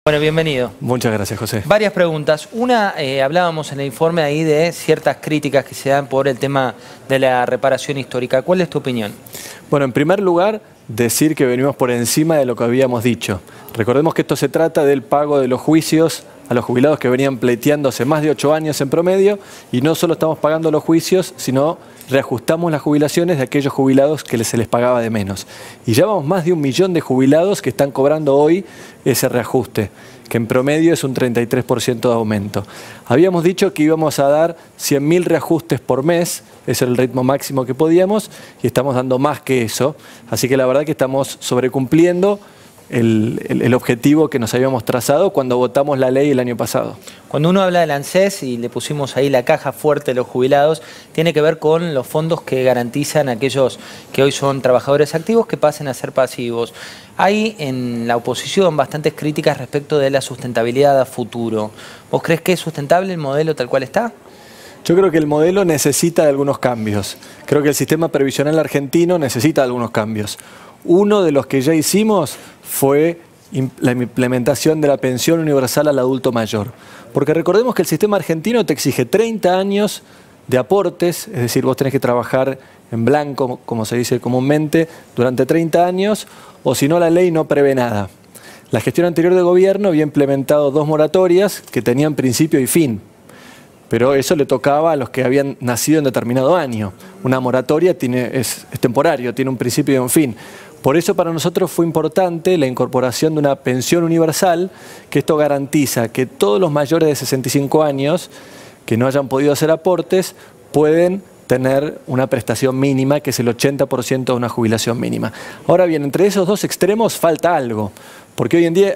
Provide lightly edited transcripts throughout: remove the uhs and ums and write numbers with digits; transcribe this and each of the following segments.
Bueno, bienvenido. Muchas gracias, José. Varias preguntas. Una, hablábamos en el informe ahí de ciertas críticas que se dan por el tema de la reparación histórica. ¿Cuál es tu opinión? Bueno, en primer lugar, decir que venimos por encima de lo que habíamos dicho. Recordemos que esto se trata del pago de los juicios a los jubilados que venían pleiteando hace más de 8 años en promedio, y no solo estamos pagando los juicios, sino reajustamos las jubilaciones de aquellos jubilados que se les pagaba de menos. Y ya vamos más de 1 millón de jubilados que están cobrando hoy ese reajuste, que en promedio es un 33% de aumento. Habíamos dicho que íbamos a dar 100.000 reajustes por mes, ese era el ritmo máximo que podíamos, y estamos dando más que eso. Así que la verdad que estamos sobrecumpliendo el objetivo que nos habíamos trazado cuando votamos la ley el año pasado. Cuando uno habla del ANSES, y le pusimos ahí la caja fuerte de los jubilados, tiene que ver con los fondos que garantizan a aquellos que hoy son trabajadores activos que pasen a ser pasivos. Hay en la oposición bastantes críticas respecto de la sustentabilidad a futuro. ¿Vos crees que es sustentable el modelo tal cual está? Yo creo que el modelo necesita de algunos cambios. Creo que el sistema previsional argentino necesita de algunos cambios. Uno de los que ya hicimos fue la implementación de la pensión universal al adulto mayor. Porque recordemos que el sistema argentino te exige 30 años de aportes, es decir, vos tenés que trabajar en blanco, como se dice comúnmente, durante 30 años, o si no la ley no prevé nada. La gestión anterior de gobierno había implementado 2 moratorias que tenían principio y fin. Pero eso le tocaba a los que habían nacido en determinado año. Una moratoria es temporario, tiene un principio y un fin. Por eso para nosotros fue importante la incorporación de una pensión universal, que esto garantiza que todos los mayores de 65 años que no hayan podido hacer aportes pueden tener una prestación mínima, que es el 80% de una jubilación mínima. Ahora bien, entre esos dos extremos falta algo, porque hoy en día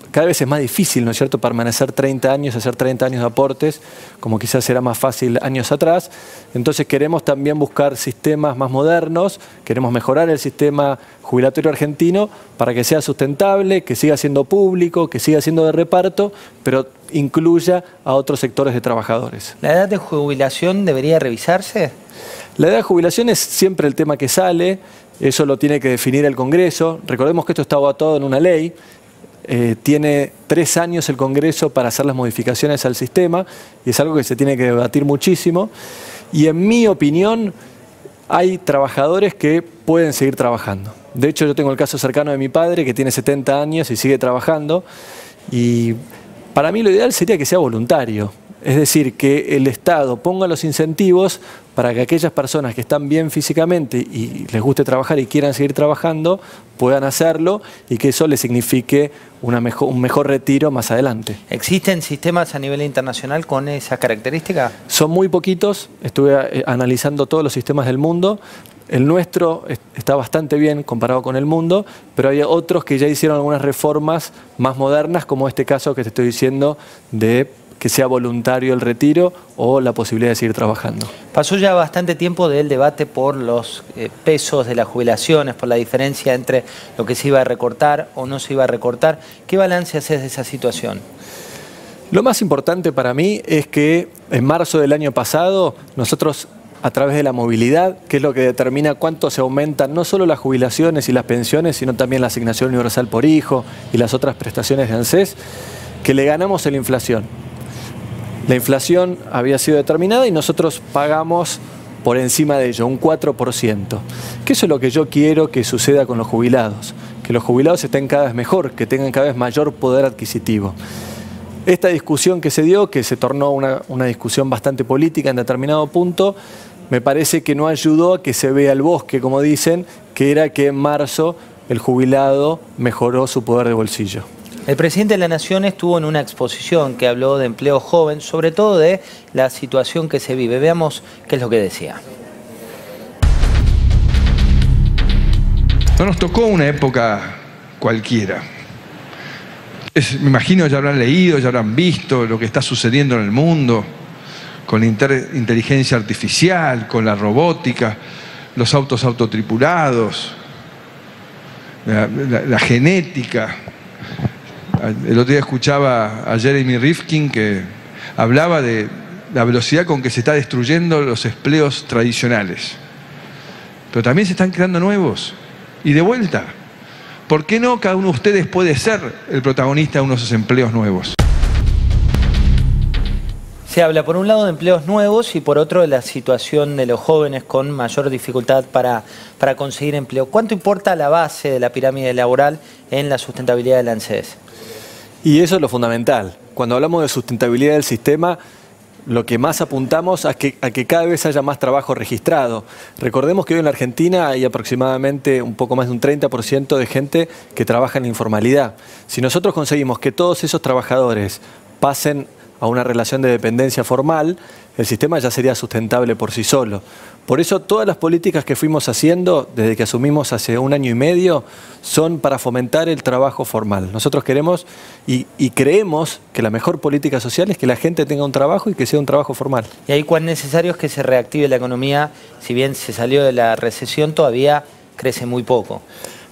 cada vez es más difícil, ¿no es cierto?, permanecer 30 años, hacer 30 años de aportes, como quizás era más fácil años atrás. Entonces queremos también buscar sistemas más modernos, queremos mejorar el sistema jubilatorio argentino para que sea sustentable, que siga siendo público, que siga siendo de reparto, pero incluya a otros sectores de trabajadores. ¿La edad de jubilación debería revisarse? La edad de jubilación es siempre el tema que sale, eso lo tiene que definir el Congreso. Recordemos que esto está votado en una ley, tiene 3 años el Congreso para hacer las modificaciones al sistema, y es algo que se tiene que debatir muchísimo. Y en mi opinión, hay trabajadores que pueden seguir trabajando. De hecho, yo tengo el caso cercano de mi padre, que tiene 70 años y sigue trabajando, y para mí lo ideal sería que sea voluntario. Es decir, que el Estado ponga los incentivos para que aquellas personas que están bien físicamente y les guste trabajar y quieran seguir trabajando, puedan hacerlo, y que eso les signifique un mejor retiro más adelante. ¿Existen sistemas a nivel internacional con esa característica? Son muy poquitos, estuve analizando todos los sistemas del mundo. El nuestro está bastante bien comparado con el mundo, pero hay otros que ya hicieron algunas reformas más modernas, como este caso que te estoy diciendo de que sea voluntario el retiro o la posibilidad de seguir trabajando. Pasó ya bastante tiempo del debate por los pesos de las jubilaciones, por la diferencia entre lo que se iba a recortar o no se iba a recortar. ¿Qué balance haces de esa situación? Lo más importante para mí es que en marzo del año pasado nosotros, a través de la movilidad, que es lo que determina cuánto se aumentan no solo las jubilaciones y las pensiones, sino también la asignación universal por hijo y las otras prestaciones de ANSES, que le ganamos a la inflación. La inflación había sido determinada y nosotros pagamos por encima de ello, un 4%. Que eso es lo que yo quiero que suceda con los jubilados, que los jubilados estén cada vez mejor, que tengan cada vez mayor poder adquisitivo. Esta discusión que se dio, que se tornó una discusión bastante política en determinado punto, me parece que no ayudó a que se vea el bosque, como dicen, que era que en marzo el jubilado mejoró su poder de bolsillo. El presidente de la Nación estuvo en una exposición que habló de empleo joven, sobre todo de la situación que se vive. Veamos qué es lo que decía. No nos tocó una época cualquiera. Me imagino ya habrán leído, ya habrán visto lo que está sucediendo en el mundo con la inteligencia artificial, con la robótica, los autos autotripulados, la genética. El otro día escuchaba a Jeremy Rifkin que hablaba de la velocidad con que se está destruyendo los empleos tradicionales. Pero también se están creando nuevos. Y de vuelta, ¿por qué no cada uno de ustedes puede ser el protagonista de uno de esos empleos nuevos? Se habla por un lado de empleos nuevos y por otro de la situación de los jóvenes con mayor dificultad para conseguir empleo. ¿Cuánto importa la base de la pirámide laboral en la sustentabilidad del ANSES? Y eso es lo fundamental. Cuando hablamos de sustentabilidad del sistema, lo que más apuntamos a que cada vez haya más trabajo registrado. Recordemos que hoy en la Argentina hay aproximadamente un poco más de un 30% de gente que trabaja en la informalidad. Si nosotros conseguimos que todos esos trabajadores pasen a una relación de dependencia formal, el sistema ya sería sustentable por sí solo. Por eso todas las políticas que fuimos haciendo desde que asumimos hace 1 año y medio son para fomentar el trabajo formal. Nosotros queremos y creemos que la mejor política social es que la gente tenga un trabajo y que sea un trabajo formal. Y ahí cuán necesario es que se reactive la economía, si bien se salió de la recesión, todavía crece muy poco.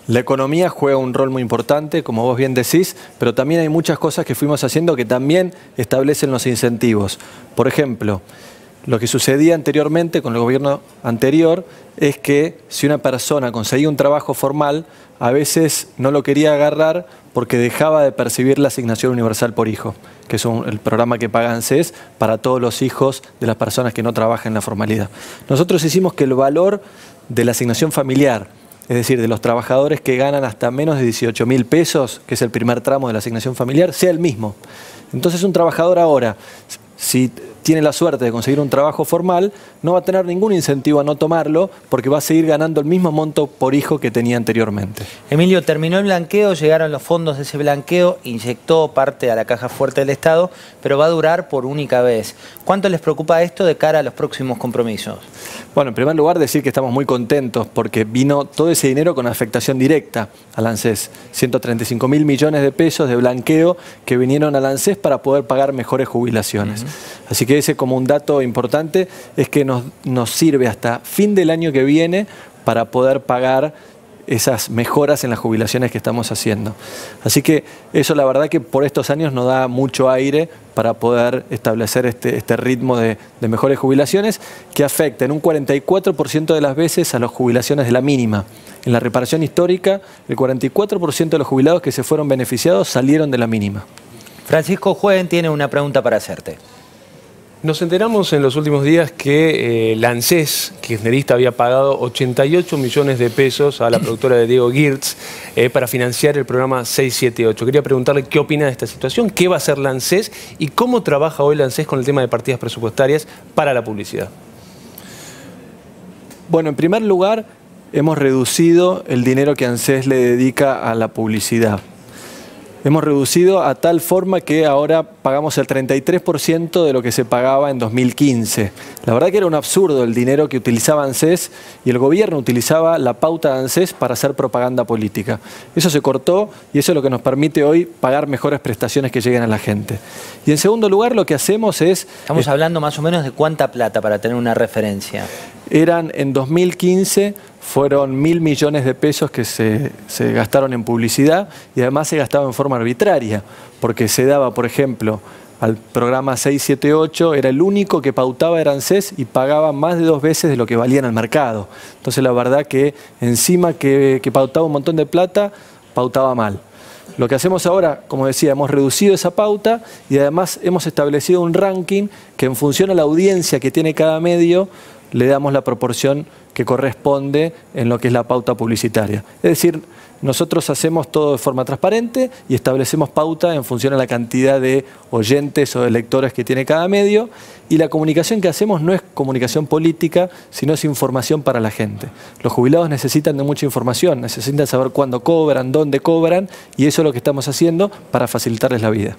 La economía juega un rol muy importante, como vos bien decís, pero también hay muchas cosas que fuimos haciendo que también establecen los incentivos. Por ejemplo, lo que sucedía anteriormente con el gobierno anterior es que si una persona conseguía un trabajo formal, a veces no lo quería agarrar porque dejaba de percibir la asignación universal por hijo, que es el programa que paga ANSES para todos los hijos de las personas que no trabajan en la formalidad. Nosotros hicimos que el valor de la asignación familiar, es decir, de los trabajadores que ganan hasta menos de 18.000 pesos, que es el primer tramo de la asignación familiar, sea el mismo. Entonces un trabajador ahora, si tiene la suerte de conseguir un trabajo formal, no va a tener ningún incentivo a no tomarlo porque va a seguir ganando el mismo monto por hijo que tenía anteriormente. Emilio, terminó el blanqueo, llegaron los fondos de ese blanqueo, inyectó parte a la caja fuerte del Estado, pero va a durar por única vez. ¿Cuánto les preocupa esto de cara a los próximos compromisos? Bueno, en primer lugar decir que estamos muy contentos porque vino todo ese dinero con afectación directa al ANSES. 135.000 millones de pesos de blanqueo que vinieron al ANSES para poder pagar mejores jubilaciones. Así que ese como un dato importante es que nos sirve hasta fin del año que viene para poder pagar esas mejoras en las jubilaciones que estamos haciendo. Así que eso la verdad que por estos años nos da mucho aire para poder establecer este ritmo de mejores jubilaciones que afecta en un 44% de las veces a las jubilaciones de la mínima. En la reparación histórica, el 44% de los jubilados que se fueron beneficiados salieron de la mínima. Francisco Jueguen tiene una pregunta para hacerte. Nos enteramos en los últimos días que la ANSES kirchnerista había pagado 88 millones de pesos a la productora de Diego Girtz para financiar el programa 678. Quería preguntarle qué opina de esta situación, qué va a hacer la ANSES y cómo trabaja hoy la ANSES con el tema de partidas presupuestarias para la publicidad. Bueno, en primer lugar, hemos reducido el dinero que ANSES le dedica a la publicidad. Hemos reducido a tal forma que ahora pagamos el 33% de lo que se pagaba en 2015. La verdad que era un absurdo el dinero que utilizaba ANSES y el gobierno utilizaba la pauta de ANSES para hacer propaganda política. Eso se cortó y eso es lo que nos permite hoy pagar mejores prestaciones que lleguen a la gente. Y en segundo lugar lo que hacemos es... Estamos hablando más o menos de cuánta plata para tener una referencia. Eran en 2015... fueron 1.000 millones de pesos que se gastaron en publicidad y además se gastaba en forma arbitraria, porque se daba, por ejemplo, al programa 678, era el único que pautaba era ANSES y pagaba más de 2 veces de lo que valía en el mercado. Entonces la verdad que encima que pautaba un montón de plata, pautaba mal. Lo que hacemos ahora, como decía, hemos reducido esa pauta y además hemos establecido un ranking que en función a la audiencia que tiene cada medio, le damos la proporción que corresponde en lo que es la pauta publicitaria. Es decir, nosotros hacemos todo de forma transparente y establecemos pauta en función a la cantidad de oyentes o de lectores que tiene cada medio y la comunicación que hacemos no es comunicación política, sino es información para la gente. Los jubilados necesitan de mucha información, necesitan saber cuándo cobran, dónde cobran y eso es lo que estamos haciendo para facilitarles la vida.